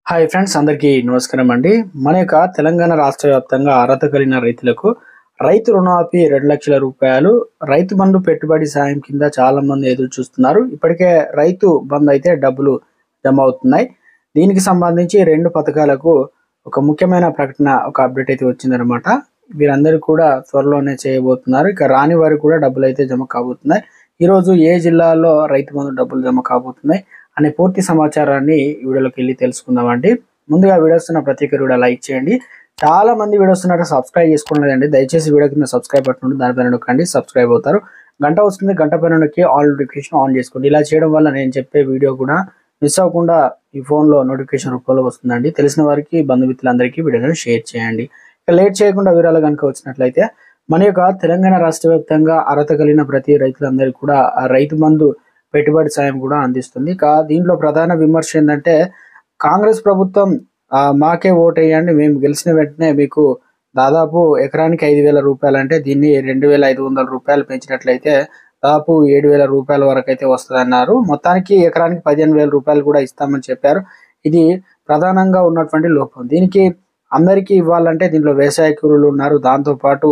Hi friends, అందరికీ నమస్కారం అండి. మన యొక్క తెలంగాణ రాష్ట్ర వ్యాప్తంగా అర్హత కలిగిన రైతులకు రైతు రుణమాఫీ 2 లక్షల రూపాయలు రైతు బంధు పెట్టుబడి సాయం కింద చాలా మంది ఎదురు చూస్తున్నారు. ఇప్పటికే రైతు బంధు అయితే డబ్బులు జమ అవుతున్నాయి. దీనికి సంబంధించి 2 పథకాలకు ఒక ముఖ్యమైన ప్రకటన, ఒక అప్డేట్ అయితే వచ్చిందనమాట. వీరందరూ కూడా త్వరలోనే చేయబోతున్నారు. ఇక రాని వారికి కూడా డబ్బులు అయితే జమ కాబోతున్నాయి. ఈరోజు ఏ జిల్లాలో రైతు బంధు డబ్బులు జమ కాబోతున్నాయి అనే పూర్తి సమాచారాన్ని ఈ వీడియోలోకి వెళ్ళి తెలుసుకుందామండి. ముందుగా వీడియోస్ ఉన్న ప్రతి ఒక్కరు కూడా లైక్ చేయండి. చాలా మంది వీడియోస్ ఉన్నట్టు సబ్స్క్రైబ్ చేసుకోలేదండి. దయచేసి వీడియో కింద సబ్స్క్రైబ్ బటన్ ఉంది, దానిపైన నొక్కండి, సబ్స్క్రైబ్ అవుతారు. గంట వస్తుంది, గంట పైన నొక్కి ఆల్ నోటిఫికేషన్ ఆన్ చేసుకోండి. ఇలా చేయడం వల్ల నేను చెప్పే వీడియో కూడా మిస్ అవ్వకుండా ఈ ఫోన్లో నోటిఫికేషన్ రూపంలో వస్తుందండి. తెలిసిన వారికి, బంధుమిత్రులందరికీ వీడియోని షేర్ చేయండి. ఇక లేట్ చేయకుండా వివరాలు కనుక వచ్చినట్లయితే, మన యొక్క తెలంగాణ రాష్ట్ర వ్యాప్తంగా అర్హత కలిగిన ప్రతి రైతులందరికీ కూడా ఆ రైతు బంధు పెట్టుబడి సాయం కూడా అందిస్తుంది. దీంట్లో ప్రధాన విమర్శ ఏంటంటే, కాంగ్రెస్ ప్రభుత్వం మాకే ఓటేయండి, మేము గెలిచిన వెంటనే మీకు దాదాపు ఎకరానికి 5,000 రూపాయలు, అంటే దీన్ని 2,500 రూపాయలు పెంచినట్లయితే దాదాపు 7,000 రూపాయల వరకు అయితే వస్తుందన్నారు. మొత్తానికి ఎకరానికి 15,000 రూపాయలు కూడా ఇస్తామని చెప్పారు. ఇది ప్రధానంగా ఉన్నటువంటి లోపం. దీనికి అందరికీ ఇవ్వాలంటే దీంట్లో వ్యవసాయ కూలీలు ఉన్నారు, దాంతోపాటు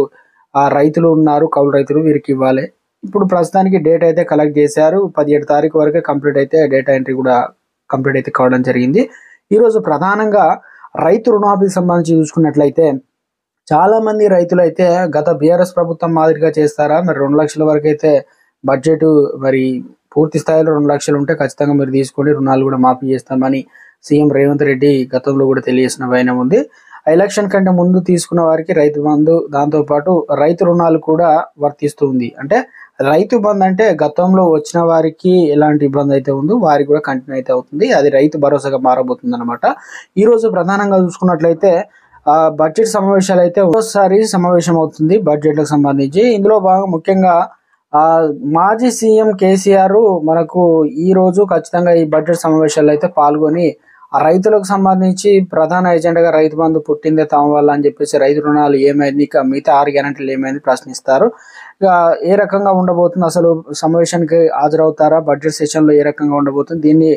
రైతులు ఉన్నారు, కౌలు రైతులు, వీరికి ఇవ్వాలి. ఇప్పుడు ప్రస్తుతానికి డేటా అయితే కలెక్ట్ చేశారు. 17 తారీఖు వరకే కంప్లీట్ అయితే డేటా ఎంట్రీ కూడా కంప్లీట్ అయితే కావడం జరిగింది. ఈరోజు ప్రధానంగా రైతు రుణమాఫీకి సంబంధించి చూసుకున్నట్లయితే, చాలా మంది రైతులు అయితే గత బీఆర్ఎస్ ప్రభుత్వం మాదిరిగా చేస్తారా, మరి 2 లక్షల వరకు అయితే బడ్జెట్, మరి పూర్తి స్థాయిలో 2 లక్షలు ఉంటే ఖచ్చితంగా మీరు తీసుకోండి, రుణాలు కూడా మాఫీ చేస్తామని సీఎం రేవంత్ రెడ్డి గతంలో కూడా తెలియజేసిన వైనం ఉంది. ఎలక్షన్ కంటే ముందు తీసుకున్న వారికి రైతు బంధు, దాంతోపాటు రైతు రుణాలు కూడా వర్తిస్తుంది. అంటే రైతు బంధు అంటే గతంలో వచ్చిన వారికి ఎలాంటి ఇబ్బంది అయితే ఉందో వారికి కూడా కంటిన్యూ అయితే అవుతుంది. అది రైతు భరోసాగా మారబోతుంది అనమాట. ఈరోజు ప్రధానంగా చూసుకున్నట్లయితే బడ్జెట్ సమావేశాలు అయితే ఒకసారి సమావేశం అవుతుంది బడ్జెట్లకు సంబంధించి. ఇందులో బాగా ముఖ్యంగా మాజీ సీఎం కేసీఆర్ మనకు ఈ రోజు ఖచ్చితంగా ఈ బడ్జెట్ సమావేశాల్లో అయితే పాల్గొని ఆ రైతులకు సంబంధించి ప్రధాన ఎజెండాగా రైతు బంధు పుట్టిందే తమ వల్ల అని చెప్పేసి, రైతు రుణాలు ఏమైంది, ఇక మిగతా 6 గ్యారెంటీలు ఏమైంది ప్రశ్నిస్తారు. ఇక ఏ రకంగా ఉండబోతుంది, అసలు సమావేశానికి హాజరవుతారా, బడ్జెట్ సెషన్లో ఏ రకంగా ఉండబోతుంది, దీన్ని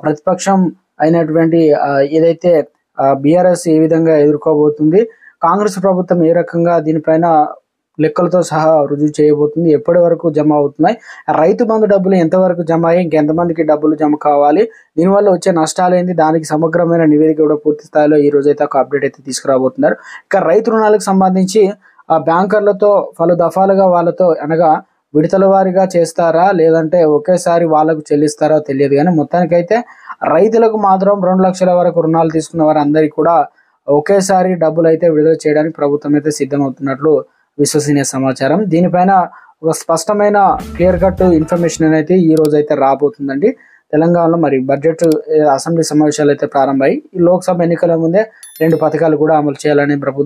ప్రతిపక్షం అయినటువంటి ఏదైతే బీఆర్ఎస్ ఏ విధంగా ఎదుర్కోబోతుంది, కాంగ్రెస్ ప్రభుత్వం ఏ రకంగా దీనిపైన లెక్కలతో సహా రుజువు చేయబోతుంది, ఎప్పటి వరకు జమ అవుతున్నాయి, రైతు బంధు డబ్బులు ఎంతవరకు జమ అయ్యి ఇంకెంతమందికి డబ్బులు జమ కావాలి, దీనివల్ల వచ్చే నష్టాలు ఏంది, దానికి సమగ్రమైన నివేదిక కూడా పూర్తి స్థాయిలో ఈ రోజు అయితే ఒక అప్డేట్ అయితే తీసుకురాబోతున్నారు. ఇక రైతు రుణాలకు సంబంధించి బ్యాంకర్లతో పలు దఫాలుగా వాళ్ళతో అనగా విడతల వారీగా చేస్తారా, లేదంటే ఒకేసారి వాళ్ళకు చెల్లిస్తారా తెలియదు. కానీ మొత్తానికైతే రైతులకు మాత్రం 2 లక్షల వరకు రుణాలు తీసుకున్న వారు అందరికీ కూడా ఒకేసారి డబ్బులు అయితే విడుదల చేయడానికి ప్రభుత్వం అయితే సిద్ధమవుతున్నట్లు విశ్వసనీయ సమాచారం. దీనిపైన ఒక స్పష్టమైన క్లియర్ కట్ ఇన్ఫర్మేషన్ అనేది ఈ రోజు అయితే రాబోతుందండి. తెలంగాణలో మరి బడ్జెట్ అసెంబ్లీ సమావేశాలు అయితే ప్రారంభమై ఈ లోక్సభ ఎన్నికల ముందే 2 పథకాలు కూడా అమలు చేయాలని ప్రభుత్వం